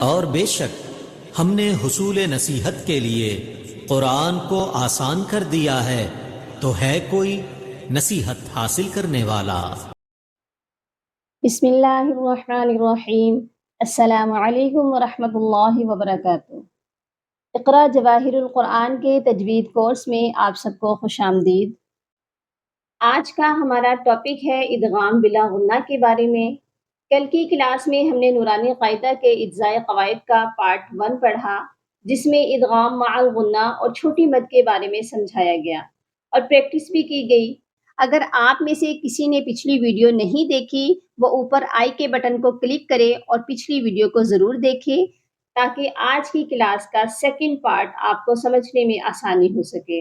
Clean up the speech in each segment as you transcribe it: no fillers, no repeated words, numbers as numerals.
اور بے شک ہم نے حصول نصیحت کے لیے قرآن کو آسان کر دیا ہے، تو ہے کوئی نصیحت حاصل کرنے والا؟ بسم اللہ الرحمن الرحیم۔ السلام علیکم ورحمۃ اللہ وبرکاتہ۔ اقرا جواہر القرآن کے تجوید کورس میں آپ سب کو خوش آمدید۔ آج کا ہمارا ٹاپک ہے ادغام بلا غنہ کے بارے میں۔ کل کی کلاس میں ہم نے نورانی قاعدہ کے اجزاء قواعد کا پارٹ 1 پڑھا، جس میں ادغام مع الغنہ اور چھوٹی مد کے بارے میں سمجھایا گیا اور پریکٹس بھی کی گئی۔ اگر آپ میں سے کسی نے پچھلی ویڈیو نہیں دیکھی، وہ اوپر آئی کے بٹن کو کلک کرے اور پچھلی ویڈیو کو ضرور دیکھیں، تاکہ آج کی کلاس کا سیکنڈ پارٹ آپ کو سمجھنے میں آسانی ہو سکے۔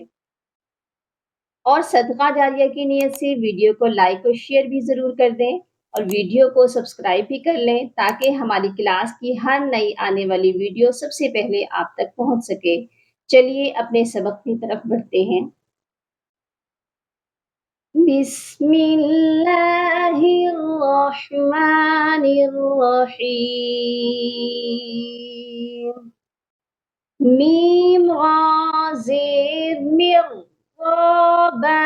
اور صدقہ جاریہ کی نیت سے ویڈیو کو لائک اور شیئر بھی ضرور کر دیں، اور ویڈیو کو سبسکرائب بھی کر لیں تاکہ ہماری کلاس کی ہر نئی آنے والی ویڈیو سب سے پہلے آپ تک پہنچ سکے۔ چلیے اپنے سبق کی طرف بڑھتے ہیں۔ بسم اللہ الرحمن الرحیم۔ میم را زیر مر را با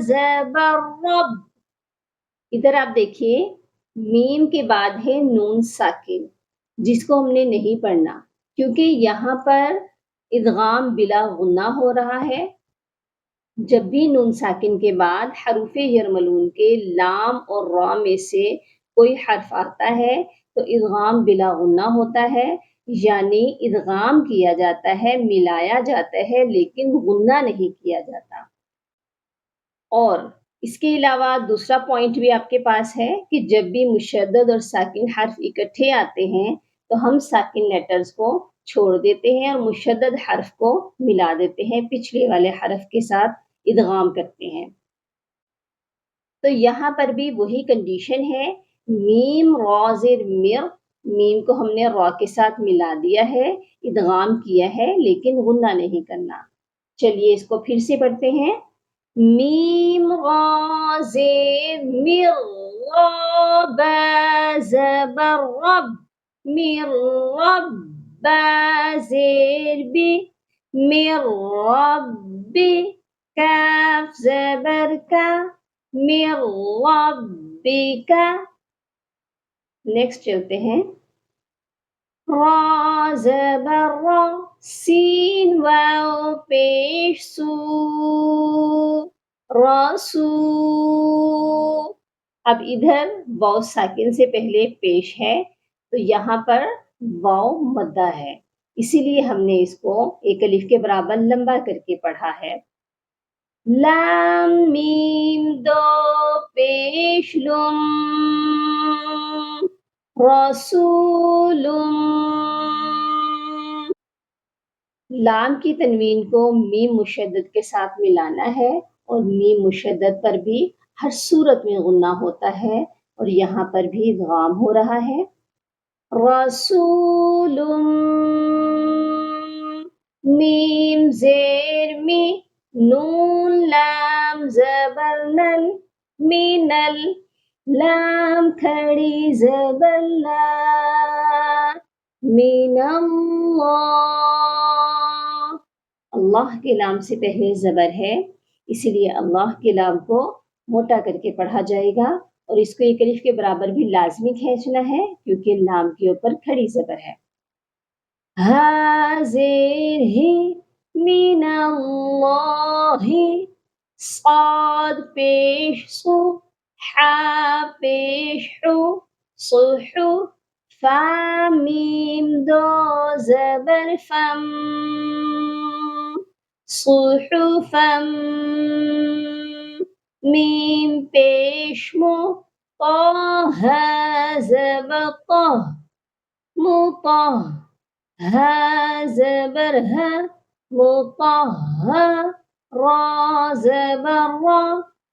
زبر رب۔ ادھر آپ دیکھیے، میم کے بعد ہے نون ساکن، جس کو ہم نے نہیں پڑھنا کیونکہ یہاں پر ادغام بلا غنہ ہو رہا ہے۔ جب بھی نون ساکن کے بعد حروف یرملون کے لام اور را میں سے کوئی حرف آتا ہے تو ادغام بلا غنہ ہوتا ہے، یعنی ادغام کیا جاتا ہے، ملایا جاتا ہے، لیکن غنہ نہیں کیا جاتا۔ اور اس کے علاوہ دوسرا پوائنٹ بھی آپ کے پاس ہے کہ جب بھی مشدد اور ساکن حرف اکٹھے آتے ہیں تو ہم ساکن لیٹرز کو چھوڑ دیتے ہیں اور مشدد حرف کو ملا دیتے ہیں، پچھلے والے حرف کے ساتھ ادغام کرتے ہیں۔ تو یہاں پر بھی وہی کنڈیشن ہے، میم را زیر مر، میم کو ہم نے را کے ساتھ ملا دیا ہے، ادغام کیا ہے، لیکن غنہ نہیں کرنا۔ چلیے اس کو پھر سے پڑھتے ہیں۔ میم را زیر مر را با زبر رب، مر رب با زیر بی، مر رب کاف زبر کا، مر ربک۔ نیکسٹ چلتے ہیں۔ را زبر را، سین واو پیش سو، رسو۔ اب ادھر واو ساکن سے پہلے پیش ہے تو یہاں پر واو مدہ ہے، اسی لیے ہم نے اس کو ایک الف کے برابر لمبا کر کے پڑھا ہے۔ لام میم دو پیش لم، رسول۔ لام کی تنوین کو میم مشدد کے ساتھ ملانا ہے، اور میم مشدد پر بھی ہر صورت میں غنہ ہوتا ہے، اور یہاں پر بھی ادغام ہو رہا ہے۔ رسول میم زیر می، نون لام زبر نل، مینل، لام کھڑی زبر لا، من اللہ۔ اللہ کے لام سے پہلے زبر ہے، اسی لیے اللہ کے لام کو موٹا کر کے پڑھا جائے گا، اور اس کو ایک الف کے برابر بھی لازمی کھینچنا ہے کیونکہ لام کے اوپر کھڑی زبر ہے۔ ہا زیر ہی، من اللہ، صاد پیش سو، حا پیش حو، صحو، فا میم دو زبر فم، صحفم۔ میم پیش مو، طه زبر طه، مطه، ها زبر ها، مطهر، را زبر را،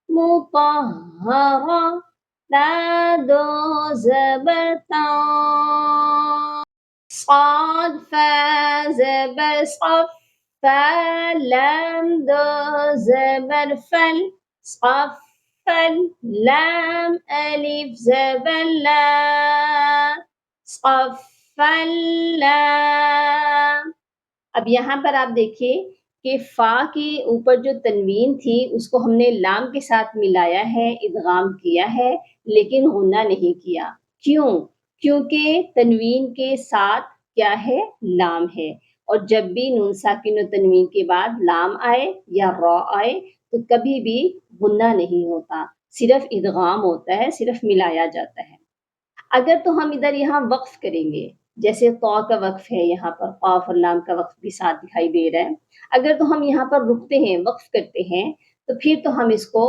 مطهرا، تا دو زبر تا، صاد فا زبر صف، فا لام دو زبر فل، صفل، لام الف زبر لا، صف فلا. اب یہاں پر آپ دیکھیے کہ فا کے اوپر جو تنوین تھی اس کو ہم نے لام کے ساتھ ملایا ہے، ادغام کیا ہے، لیکن غنہ نہیں کیا. کیوں؟ کیونکہ تنوین کے ساتھ کیا ہے؟ لام ہے، اور جب بھی نون ساکن و تنوین کے بعد لام آئے یا را آئے تو کبھی بھی غنہ نہیں ہوتا، صرف ادغام ہوتا ہے، صرف ملایا جاتا ہے. اگر تو ہم ادھر یہاں وقف کریں گے، جیسے طا کا وقف ہے، یہاں پر قاف اور لام کا وقف بھی ساتھ دکھائی دے رہا ہے. اگر تو ہم یہاں پر رکتے ہیں، وقف کرتے ہیں، تو پھر تو ہم اس کو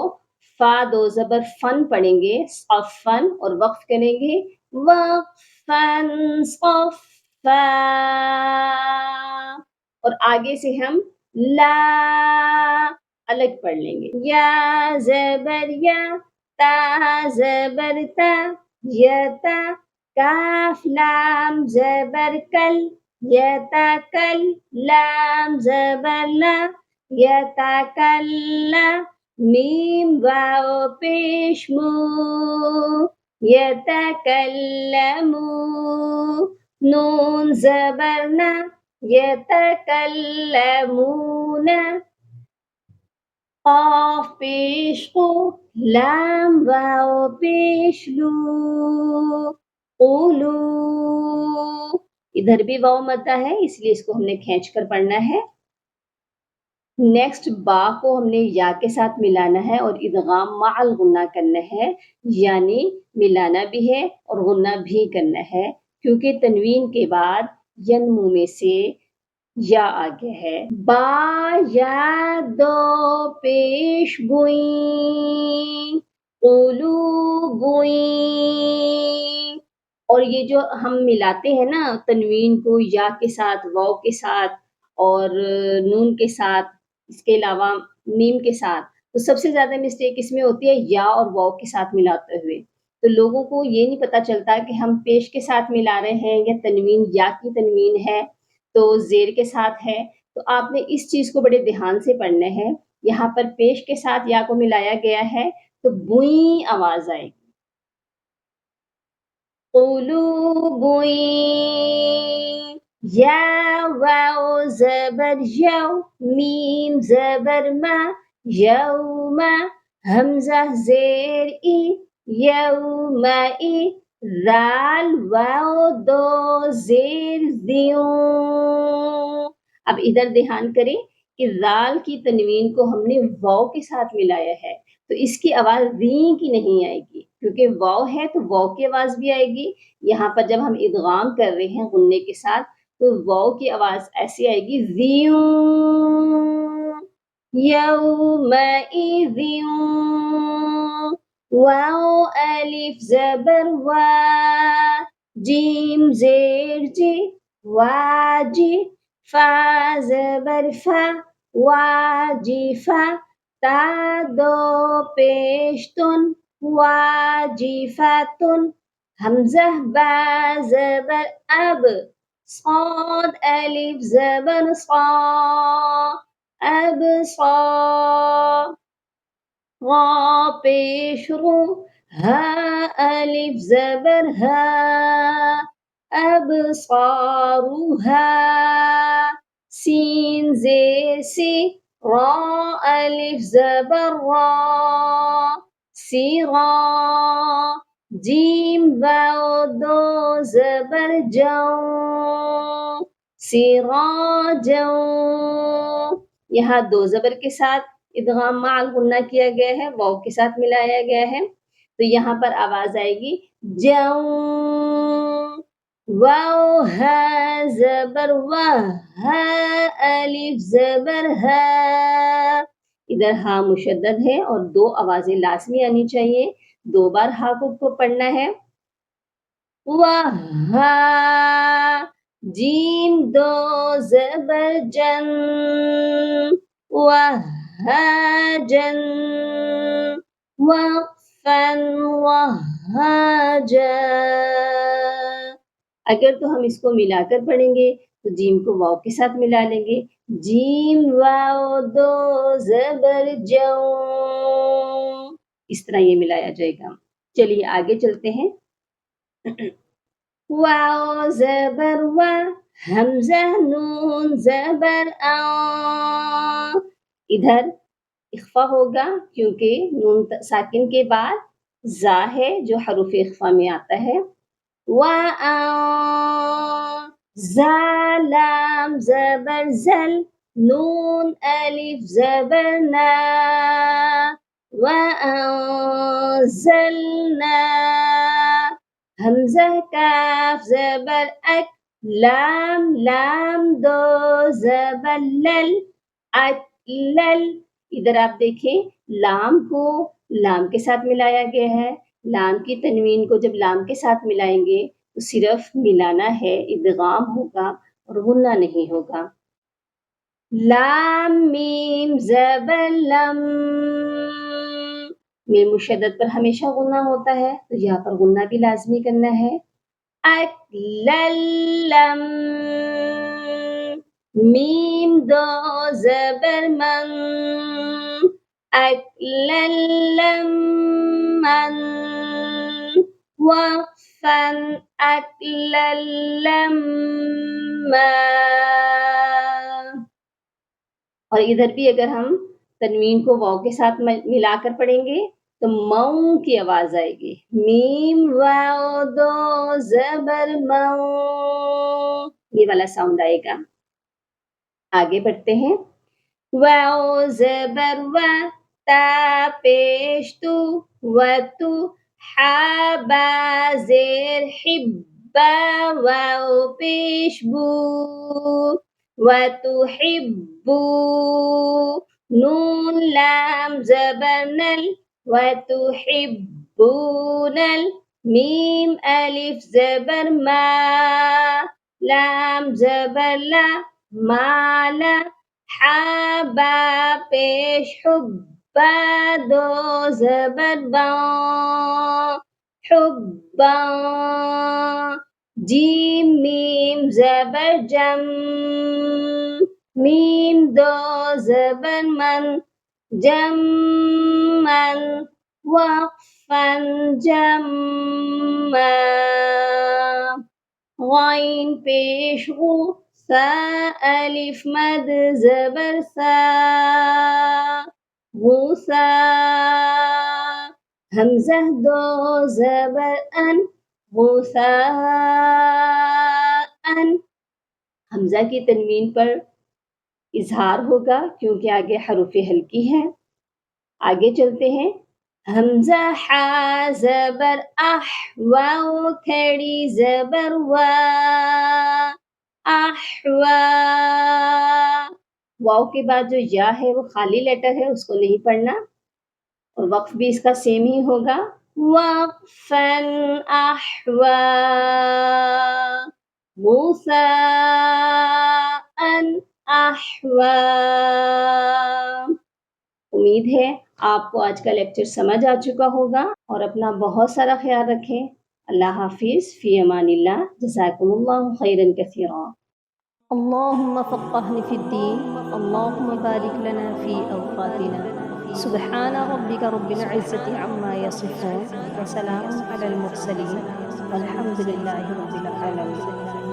فا دو زبر فن پڑھیں گے، صفن، اور وقف کریں گے وقفن صفا، اور آگے سے ہم لا الگ پڑھ لیں گے. یا زبر یا، تا زبر تا، یتا، کاف لام زبر کل، یتکل، لام زبر لا، یتکلا، میم واو پیش مو، یتکلمو، نون زبر نا، یتکلمون، قاف پیش قو، لام واو پیش لو، قولو. ادھر بھی واو مدہ ہے، اس لیے اس کو ہم نے کھینچ کر پڑھنا ہے. نیکسٹ با کو ہم نے یا کے ساتھ ملانا ہے اور ادغام مع الغنہ کرنا ہے، یعنی ملانا بھی ہے اور غنہ بھی کرنا ہے، کیونکہ تنوین کے بعد ینمو میں سے یا آگے ہے. با یا دو پیش گوئیں، قولو گوئیں. اور یہ جو ہم ملاتے ہیں نا تنوین کو یا کے ساتھ، واو کے ساتھ اور نون کے ساتھ، اس کے علاوہ میم کے ساتھ، تو سب سے زیادہ مسٹیک اس میں ہوتی ہے یا اور واو کے ساتھ ملاتے ہوئے. تو لوگوں کو یہ نہیں پتا چلتا کہ ہم پیش کے ساتھ ملا رہے ہیں یا تنوین یا کی تنوین ہے تو زیر کے ساتھ ہے. تو آپ نے اس چیز کو بڑے دھیان سے پڑھنا ہے. یہاں پر پیش کے ساتھ یا کو ملایا گیا ہے تو بوئیں آواز آئے گی. قولو بوئیں، یا واو زبر یو، میم زبر ما، یوم، حمزہ زیر ای، یوم ای، ذال واو دو زیر زیوں. اب ادھر دھیان کریں کہ ذال کی تنوین کو ہم نے واو کے ساتھ ملایا ہے، تو اس کی آواز زیں کی نہیں آئے گی، کیونکہ واو ہے تو واو کی آواز بھی آئے گی. یہاں پر جب ہم ادغام کر رہے ہیں غنے کے ساتھ تو واو کی آواز ایسی آئے گی زیوں، یومئذ، واو الف زبر وا، جیم زیر جی، واجی، فا زبر فا، واجفا، تا دو پیشتن، واجفتن، حمزہ با زبر اب، صاد الف زبر صا، اب صا، غا پیش رو، ہا الف زبر ہا، اب صاروہا، سین زیر سی، را الف زبر را، سیرا، جیم واو دو زبر جو، سراجو. یہاں دو زبر کے ساتھ ادغام مع الغنہ کیا گیا ہے، واو کے ساتھ ملایا گیا ہے، تو یہاں پر آواز آئے گی جو، واو ہا زبر وا، ہا الف زبر ہا. ادھر ہا مشدد ہے اور دو آوازیں لازمی آنی چاہیے، دو بار ہا کو پڑھنا ہے. وہا، جیم دو زبر جن، وہاجن، وقفن وہاجا. اگر تو ہم اس کو ملا کر پڑھیں گے تو جیم کو واو کے ساتھ ملا لیں گے، جیم واو دو زبر جو، اس طرح یہ ملایا جائے گا. چلیے آگے چلتے ہیں. واو زبر و، حمزہ نون زبر آ. ادھر اخفا ہوگا کیونکہ نون ساکن کے بعد زا ہے جو حروف اخفا میں آتا ہے. وَأَن زا لام زبر زل، نون الف زبر نا، وَأَنزَلْنَا. حمزہ کاف زبر اک، لام لام دو زبر لل، اکلل. ادھر آپ دیکھیں لام کو لام کے ساتھ ملایا گیا ہے. لام کی تنوین کو جب لام کے ساتھ ملائیں گے تو صرف ملانا ہے، ادغام ہوگا اور غنہ نہیں ہوگا. لام میم زبر لم، میم مشدد پر ہمیشہ غنہ ہوتا ہے تو یہاں پر غنہ بھی لازمی کرنا ہے. اکللم، میم دو زبر من، اکللم من. وقفا اکللم ما. اور ادھر بھی اگر ہم تنوین کو واو کے ساتھ ملا کر پڑھیں گے تو مو کی آواز آئے گی. میم واو دو زبر مو، یہ والا ساؤنڈ آئے گا. آگے بڑھتے ہیں. واو زبر و، تا پیش تو، و تو، حا با زیر حبا، واو پیش بو، وَتُحِبُّ. نون لام زبر نل، وَتُحِبُّونَ. میم الف زبر ما، لام زبر لا، مالا. حا با پیش حبا، دو زبر با، حبا. جیم میم زبر جم، میم دو زبر من، جم من. وقفا جم. غین پیش غو، سا الف مد زبر سا، غوسا. حمزہ دو زبر ان، غوثاء. حمزہ کی تنوین پر اظہار ہوگا کیونکہ آگے حروف ہلکی ہیں. آگے چلتے ہیں. حمزہ حا زبر اح، واو کھڑی زبر وا، احوا. واو کے بعد جو یا ہے وہ خالی لیٹر ہے، اس کو نہیں پڑھنا اور وقف بھی اس کا سیم ہی ہوگا. وقفا احوا، موسیٰ احوا. امید ہے آپ کو آج کا لیکچر سمجھ آ چکا ہوگا اور اپنا بہت سارا خیال رکھیں. اللہ حافظ، فی امان اللہ، جزاکم اللہ خیرا کثیرا. اللهم فقهني في الدين، اللهم بارك لنا في أوقاتنا. سبحان ربك رب العزة عما يصفون، وسلام على المرسلين، والحمد لله رب العالمين.